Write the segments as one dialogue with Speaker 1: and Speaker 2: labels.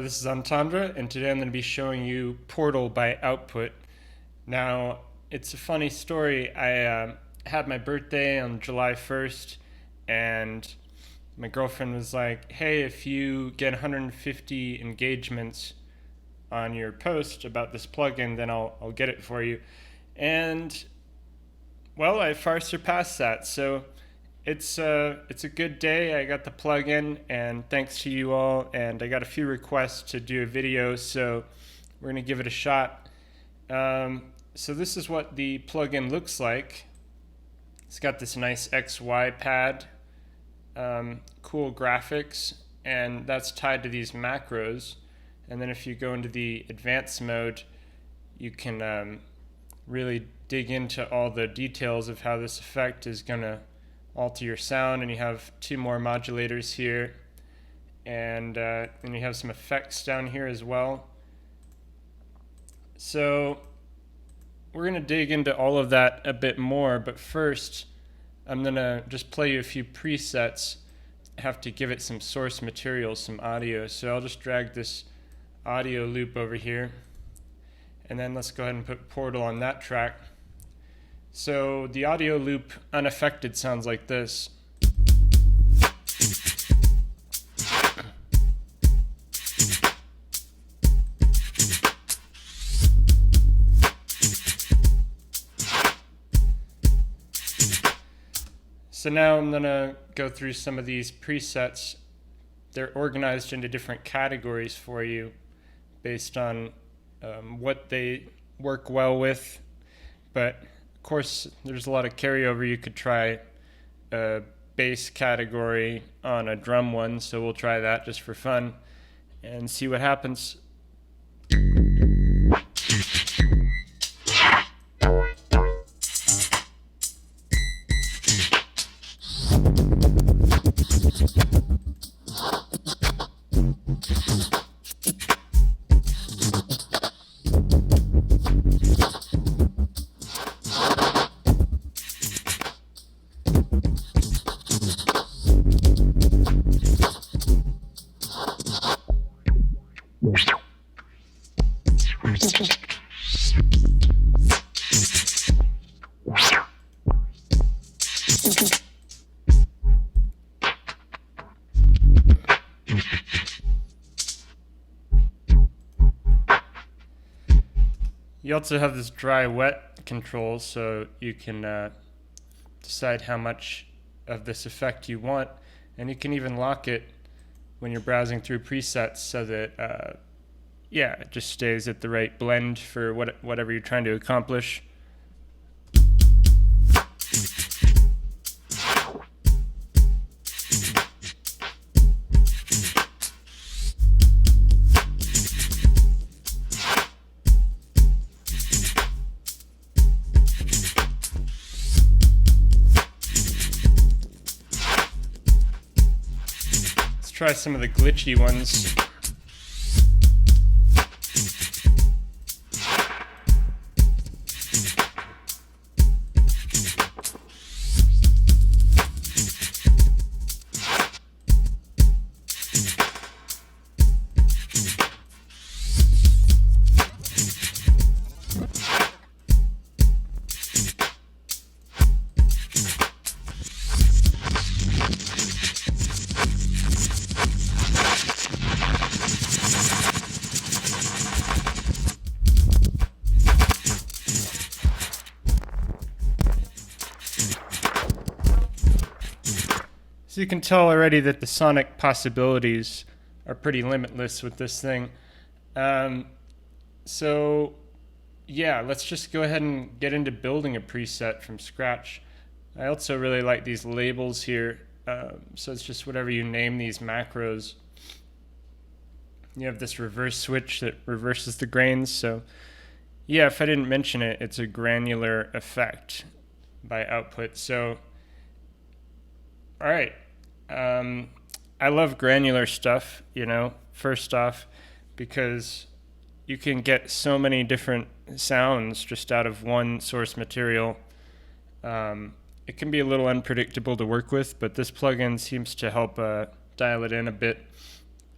Speaker 1: Hello, this is Antandra, and today I'm going to be showing you Portal by Output. Now, it's a funny story. I had my birthday on July 1st, and my girlfriend was like, hey, if you get 150 engagements on your post about this plugin, then I'll get it for you. And, well, I far surpassed that, so it's a good day. I got the plugin, and thanks to you all, and I got a few requests to do a video, so we're going to give it a shot. So this is what the plugin looks like. It's got this nice XY pad, cool graphics, and that's tied to these macros. And then if you go into the advanced mode, you can really dig into all the details of how this effect is going to alter your sound. And you have two more modulators here, and then you have some effects down here as well. So we're going to dig into all of that a bit more, but first I'm going to just play you a few presets. I have to give it some source material, some audio, so I'll just drag this audio loop over here, and then let's go ahead and put Portal on that track. So the audio loop unaffected sounds like this. So now I'm going to go through some of these presets. They're organized into different categories for you based on what they work well with. But of course, there's a lot of carryover. You could try a bass category on a drum one, so we'll try that just for fun and see what happens. You also have this dry-wet control, so you can decide how much of this effect you want, and you can even lock it when you're browsing through presets so that it just stays at the right blend for whatever you're trying to accomplish. Try some of the glitchy ones. So you can tell already that the sonic possibilities are pretty limitless with this thing. So yeah, let's just go ahead and get into building a preset from scratch. I also really like these labels here. So it's just whatever you name these macros. You have this reverse switch that reverses the grains. So yeah, if I didn't mention it, it's a granular effect by Output. So all right. I love granular stuff, first off, because you can get so many different sounds just out of one source material. It can be a little unpredictable to work with, but this plugin seems to help dial it in a bit.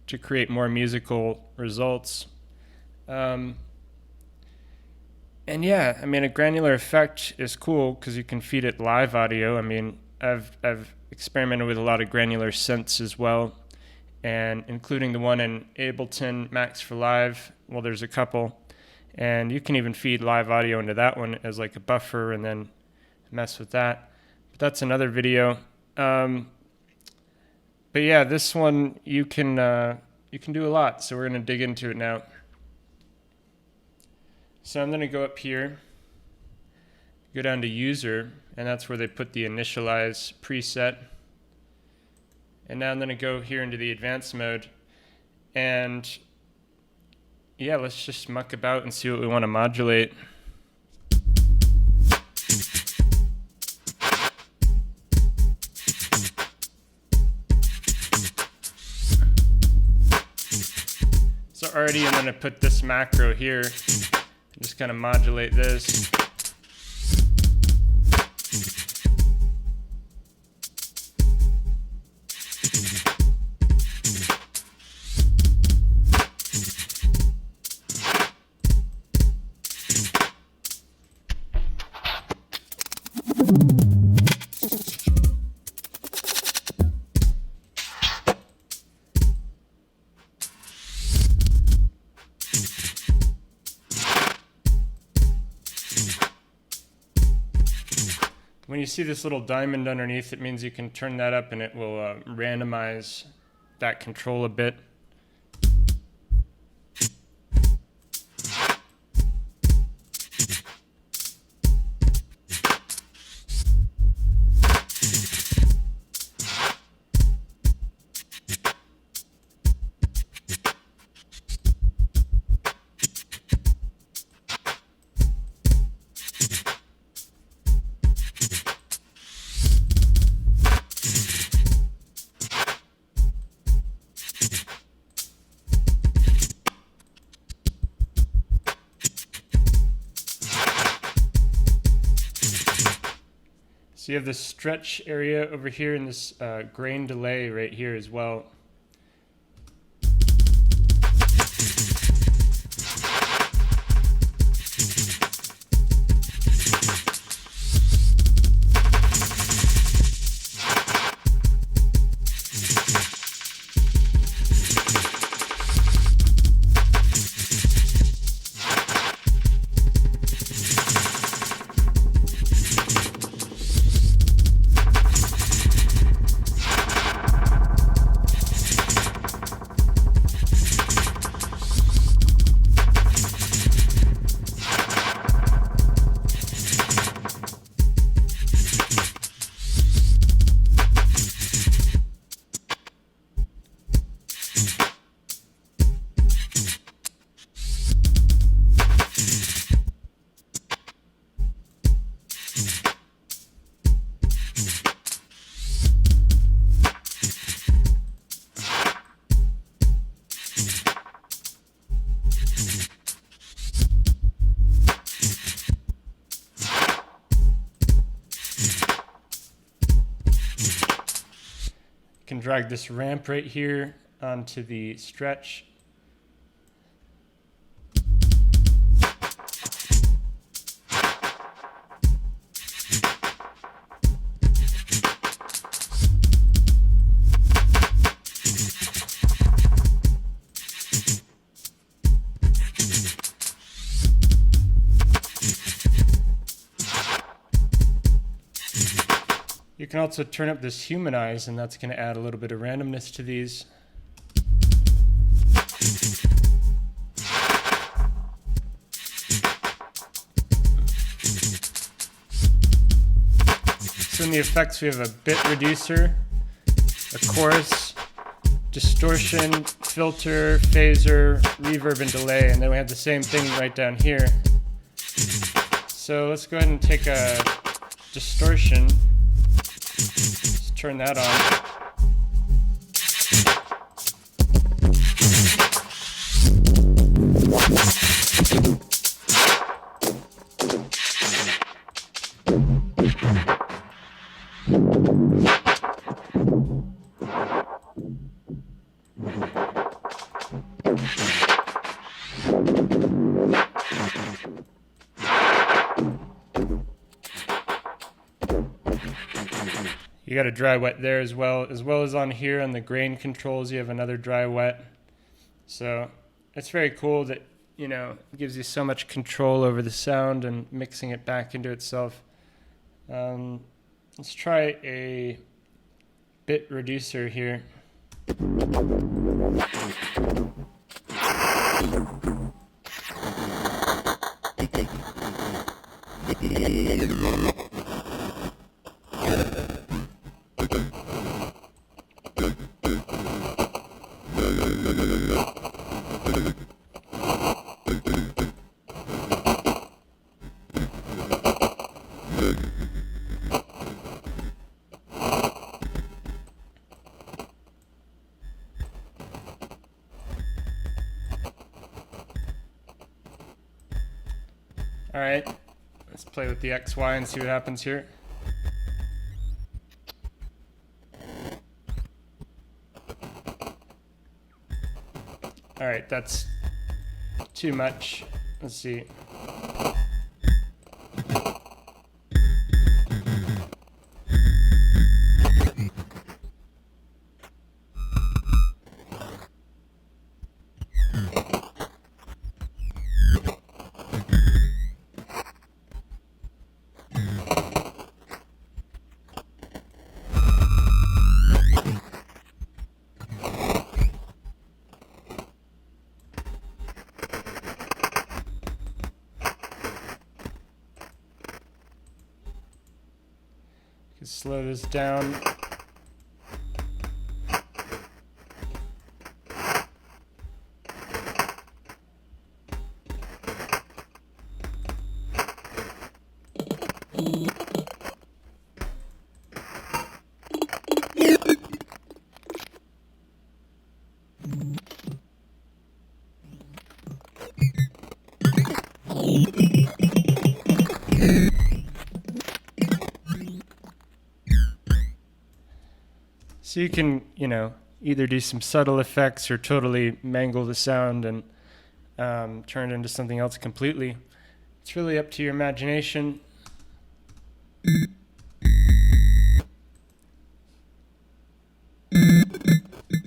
Speaker 1: to create more musical results. And yeah, I mean, a granular effect is cool because you can feed it live audio. I mean, I've experimented with a lot of granular synths as well, and including the one in Ableton Max for Live. Well, there's a couple, and you can even feed live audio into that one as like a buffer and then mess with that. But that's another video. But yeah, this one you can do a lot. So we're gonna dig into it now. So I'm gonna go up here, go down to user, and that's where they put the initialize preset. And now I'm gonna go here into the advanced mode, and yeah, let's just muck about and see what we want to modulate. So already I'm going to put this macro here, just kind of modulate this. When you see this little diamond underneath, it means you can turn that up and it will randomize that control a bit. So you have this stretch area over here and this grain delay right here as well. Can drag this ramp right here onto the stretch. You can also turn up this humanize, and that's going to add a little bit of randomness to these. So in the effects, we have a bit reducer, a chorus, distortion, filter, phaser, reverb, and delay, and then we have the same thing right down here. So let's go ahead and take a distortion. Let's turn that on. You got a dry wet there as well as on here on the grain controls. You have another dry wet. So it's very cool that, you know, it gives you so much control over the sound and mixing it back into itself. Let's try a bit reducer here. All right, let's play with the X, Y, and see what happens here. All right, that's too much. Let's see. Slow this down. So you can, you know, either do some subtle effects or totally mangle the sound and turn it into something else completely. It's really up to your imagination.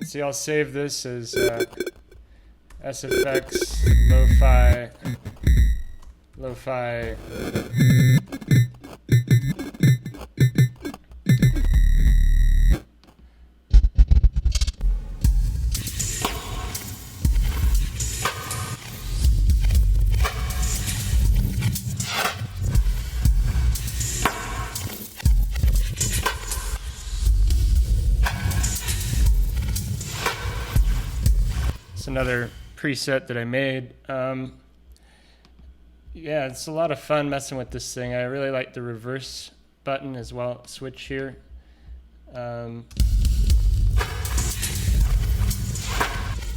Speaker 1: See, I'll save this as SFX, lo-fi. Another preset that I made. Yeah, it's a lot of fun messing with this thing. I really like the reverse button as well, switch here. And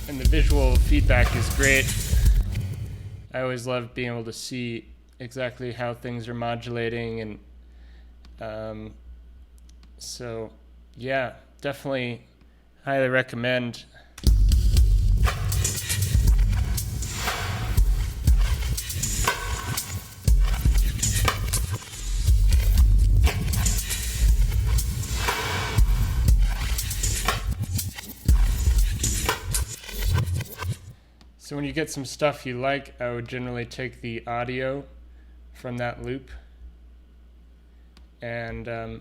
Speaker 1: the visual feedback is great. I always love being able to see exactly how things are modulating, and so yeah, definitely highly recommend. So when you get some stuff you like, I would generally take the audio from that loop and I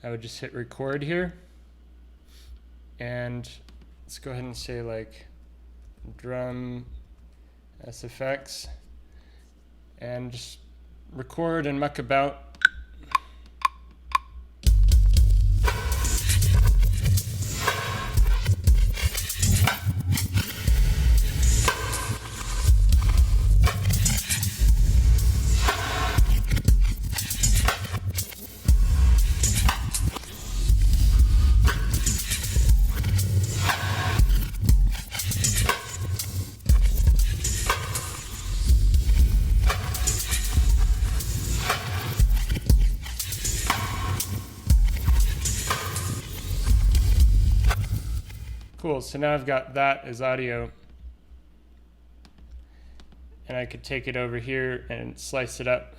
Speaker 1: would just hit record here, and let's go ahead and say like drum SFX and just record and muck about. Cool, so now I've got that as audio, and I could take it over here and slice it up.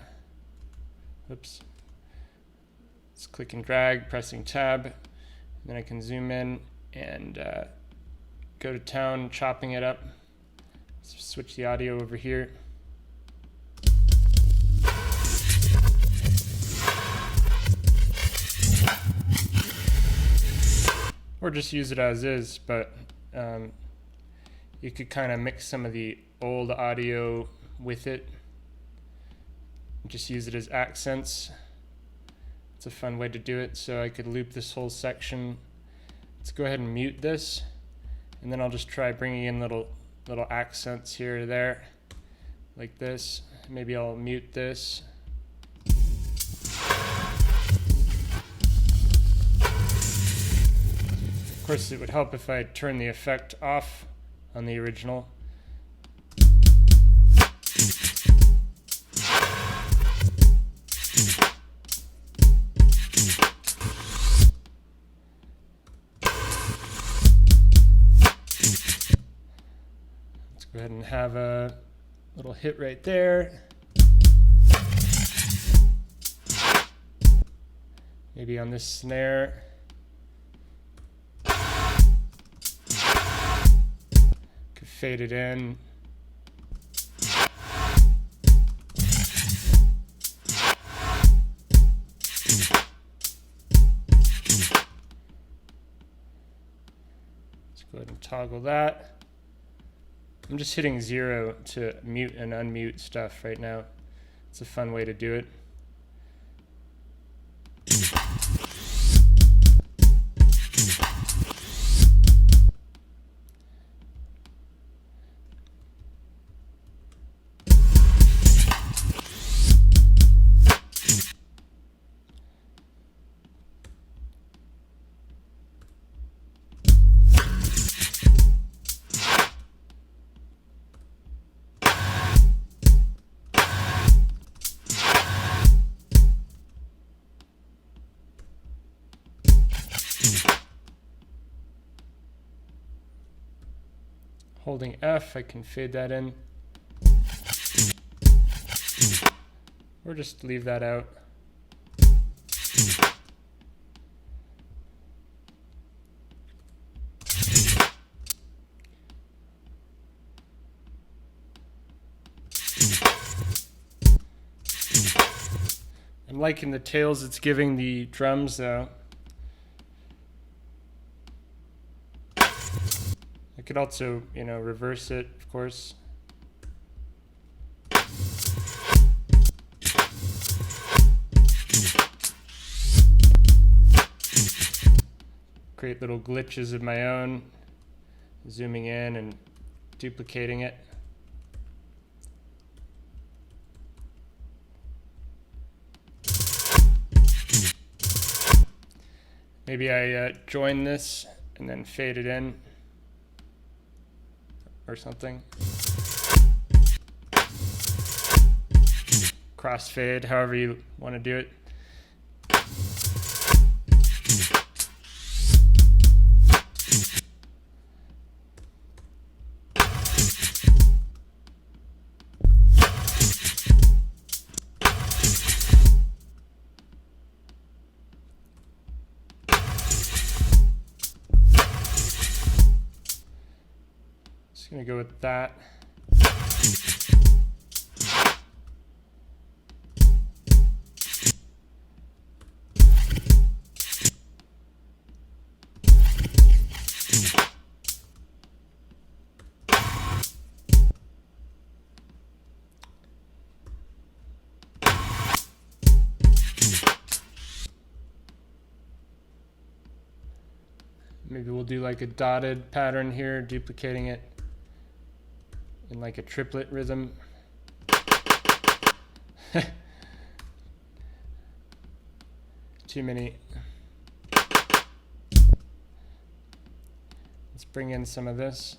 Speaker 1: Oops. Just click and drag, pressing tab, and then I can zoom in and go to town, chopping it up. Switch the audio over here. Or just use it as is, but you could kind of mix some of the old audio with it. Just use it as accents. It's a fun way to do it. So I could loop this whole section. Let's go ahead and mute this, and then I'll just try bringing in little accents here or there, like this. Maybe I'll mute this. Of course, it would help if I turn the effect off on the original. Let's go ahead and have a little hit right there. Maybe on this snare. Fade it in. Let's go ahead and toggle that. I'm just hitting 0 to mute and unmute stuff right now. It's a fun way to do it. Holding F, I can fade that in. Or just leave that out. I'm liking the tails it's giving the drums though. I could also, reverse it, of course. Create little glitches of my own, zooming in and duplicating it. Maybe I join this and then fade it in. Or something. Crossfade, however you want to do it. Just gonna go with that. Maybe we'll do like a dotted pattern here, duplicating it in like a triplet rhythm. Too many. Let's bring in some of this.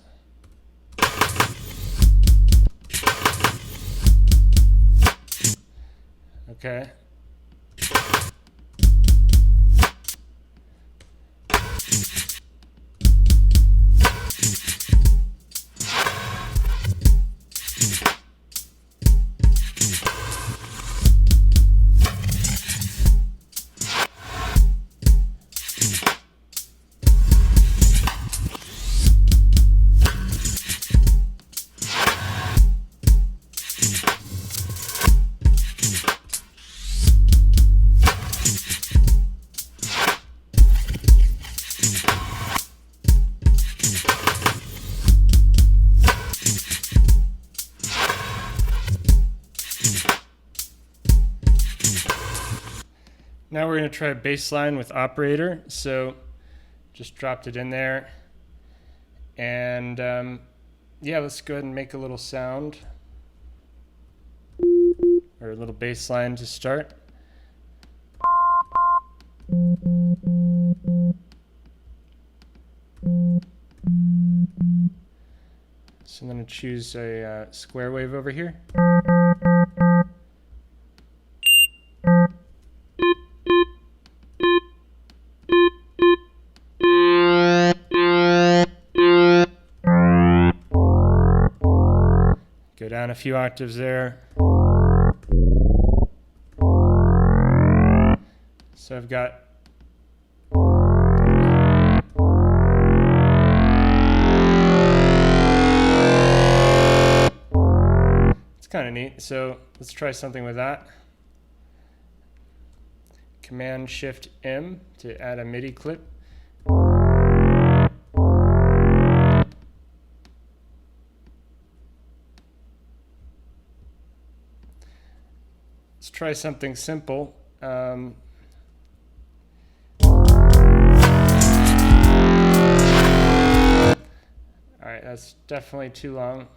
Speaker 1: Okay. we're going to try a bass line with operator. So just dropped it in there. And yeah, let's go ahead and make a little sound, or a little bass line to start. So I'm going to choose a square wave over here. Go down a few octaves there. So I've got kind of neat. So let's try something with that. Command Shift M to add a MIDI clip. Let's try something simple. All right, that's definitely too long.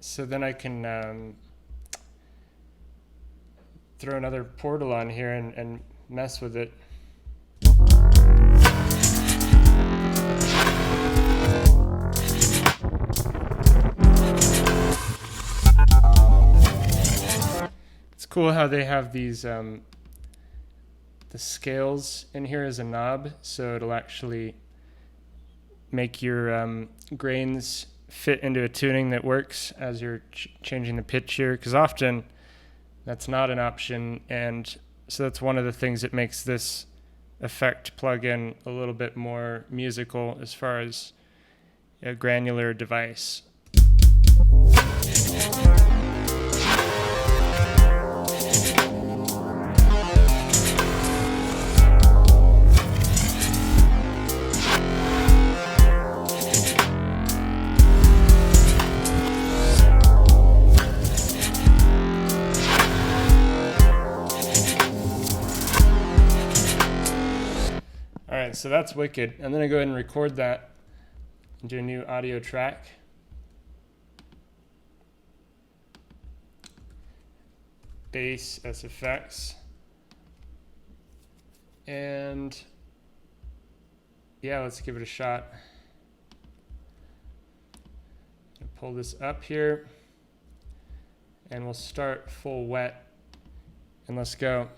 Speaker 1: So then I can throw another portal on here and mess with it. It's cool how they have these the scales in here as a knob, so it'll actually make your grains fit into a tuning that works as you're changing the pitch here, because often that's not an option, and so that's one of the things that makes this effect plugin a little bit more musical as far as a granular device. Alright, so that's wicked. I'm going to go ahead and record that and do a new audio track. Bass SFX. And yeah, let's give it a shot. I'll pull this up here and we'll start full wet and let's go.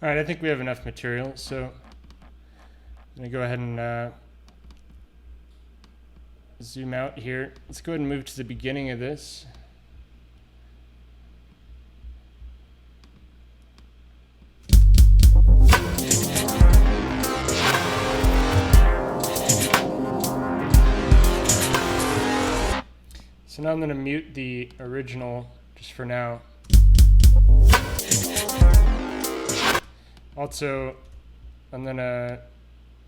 Speaker 1: All right, I think we have enough material, so I'm going to go ahead and zoom out here. Let's go ahead and move to the beginning of this. So now I'm going to mute the original just for now. Also, I'm gonna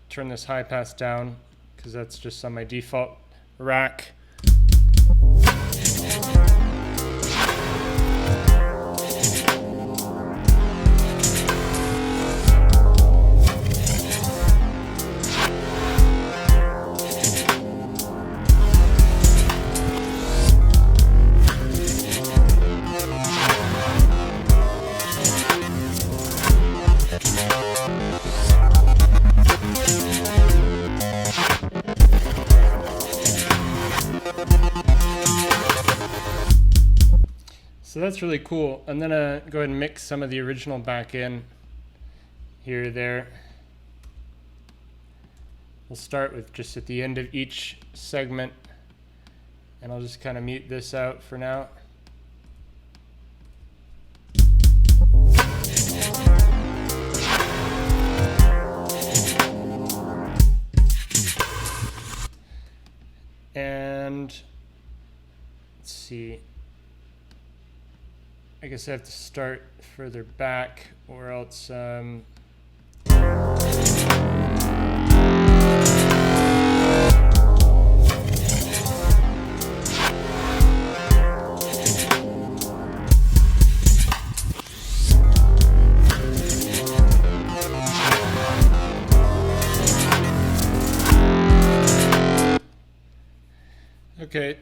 Speaker 1: turn this high pass down because that's just on my default rack. So that's really cool. I'm gonna go ahead and mix some of the original back in here, there. We'll start with just at the end of each segment, and I'll just kind of mute this out for now. And let's see. I guess I have to start further back, or else okay,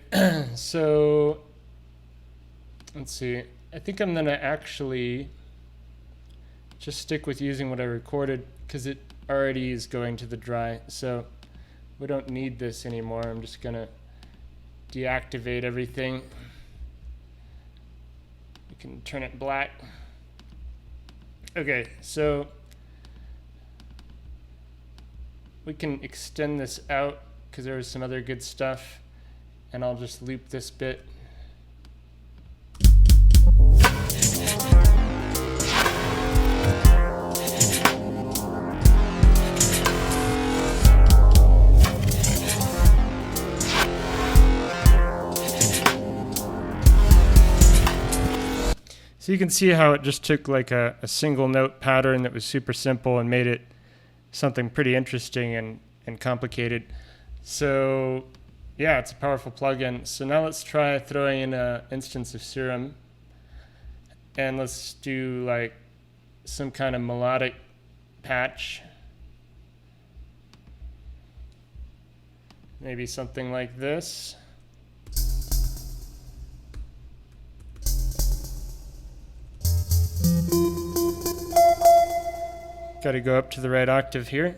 Speaker 1: so let's see. I think I'm gonna actually just stick with using what I recorded because it already is going to the dry, so we don't need this anymore. I'm just gonna deactivate everything. We can turn it black. Okay, so we can extend this out because there was some other good stuff, and I'll just loop this bit. So you can see how it just took like a single note pattern that was super simple and made it something pretty interesting and complicated. So yeah, it's a powerful plugin. So now let's try throwing in an instance of Serum, and let's do like some kind of melodic patch. Maybe something like this. Got to go up to the right octave here.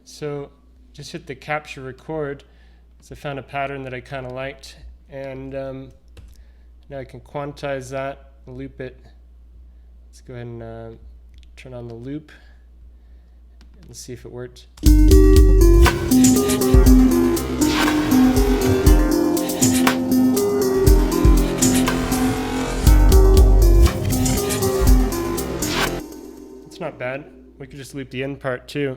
Speaker 1: So just hit the capture record. So I found a pattern that I kind of liked, and now I can quantize that, loop it. Let's go ahead and turn on the loop and see if it worked. It's not bad. We could just loop the end part too.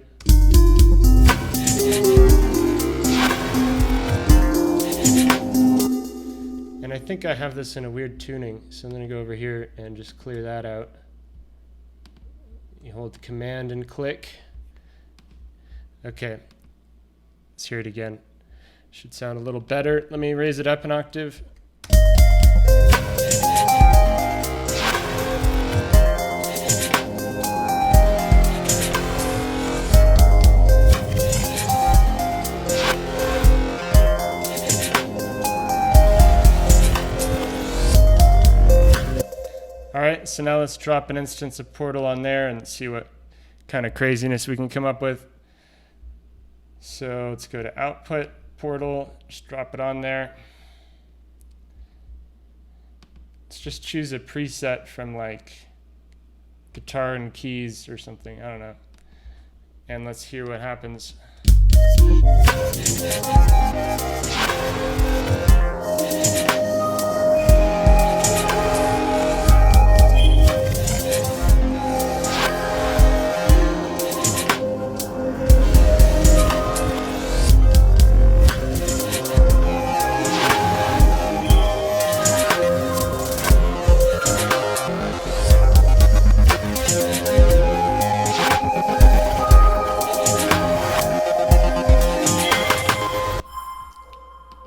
Speaker 1: And I think I have this in a weird tuning, so I'm going to go over here and just clear that out. You hold the command and click. Okay, let's hear it again. Should sound a little better. Let me raise it up an octave. right, so now let's drop an instance of Portal on there and see what kind of craziness we can come up with. So let's go to Output, Portal, just drop it on there. Let's just choose a preset from like guitar and keys or something, I don't know. And let's hear what happens.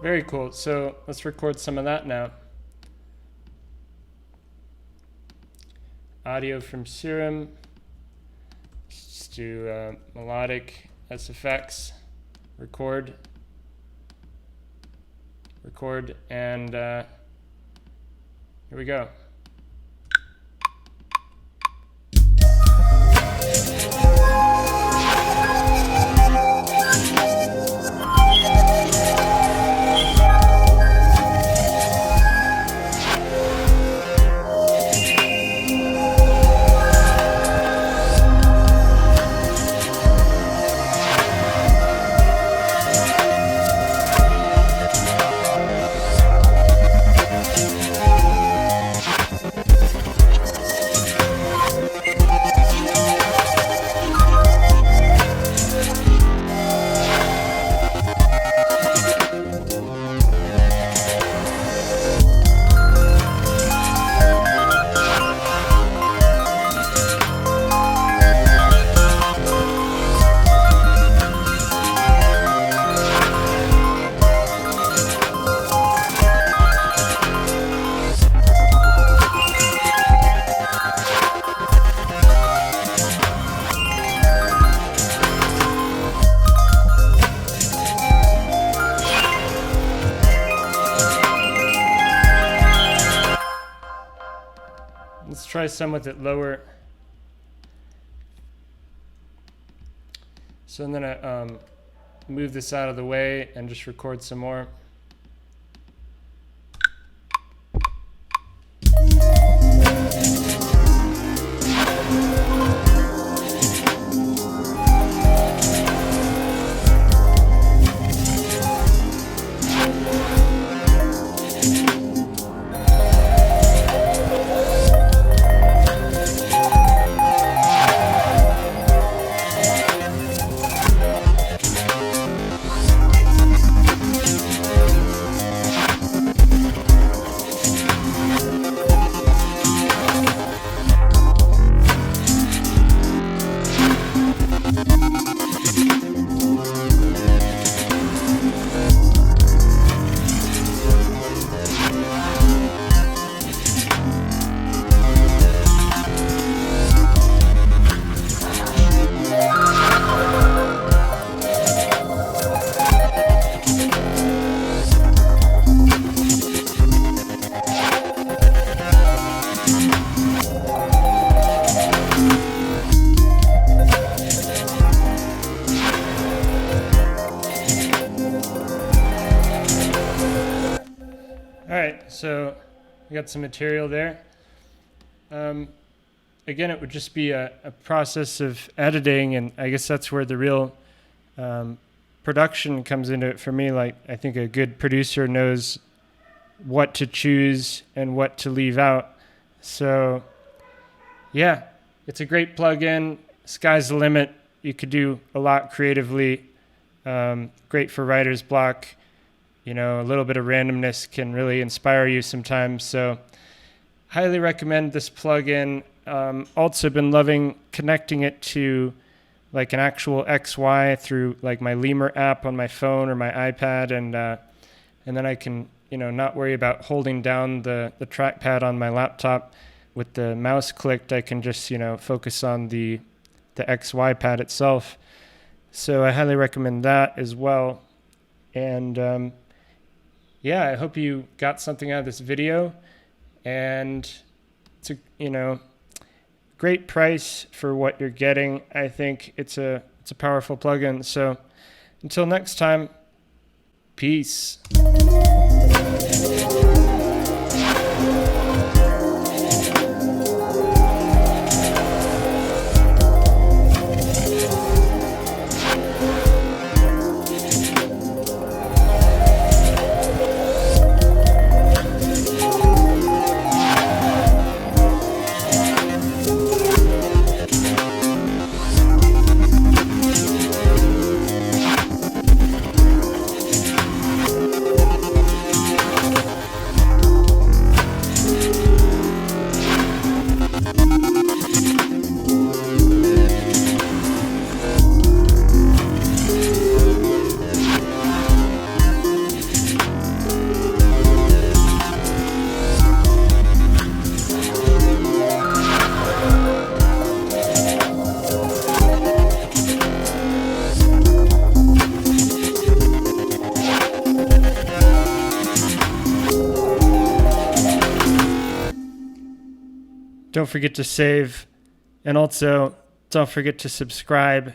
Speaker 1: Very cool. So let's record some of that now. Audio from Serum. Let's do Melodic SFX. Record, and here we go. Let's try some with it lower. So I'm gonna move this out of the way and just record some more. Alright, so we got some material there. Again, it would just be a process of editing, and I guess that's where the real production comes into it for me. Like, I think a good producer knows what to choose and what to leave out. So yeah, it's a great plugin. Sky's the limit. You could do a lot creatively. Great for writer's block. You know, a little bit of randomness can really inspire you sometimes. So highly recommend this plugin. Also been loving connecting it to like an actual XY through like my Lemur app on my phone or my iPad, and then I can, you know, not worry about holding down the trackpad on my laptop with the mouse clicked. I can just, you know, focus on the XY pad itself. So I highly recommend that as well. And yeah, I hope you got something out of this video. And It's a great price for what you're getting. I think it's a powerful plugin. So until next time, peace. Don't forget to save, and also don't forget to subscribe.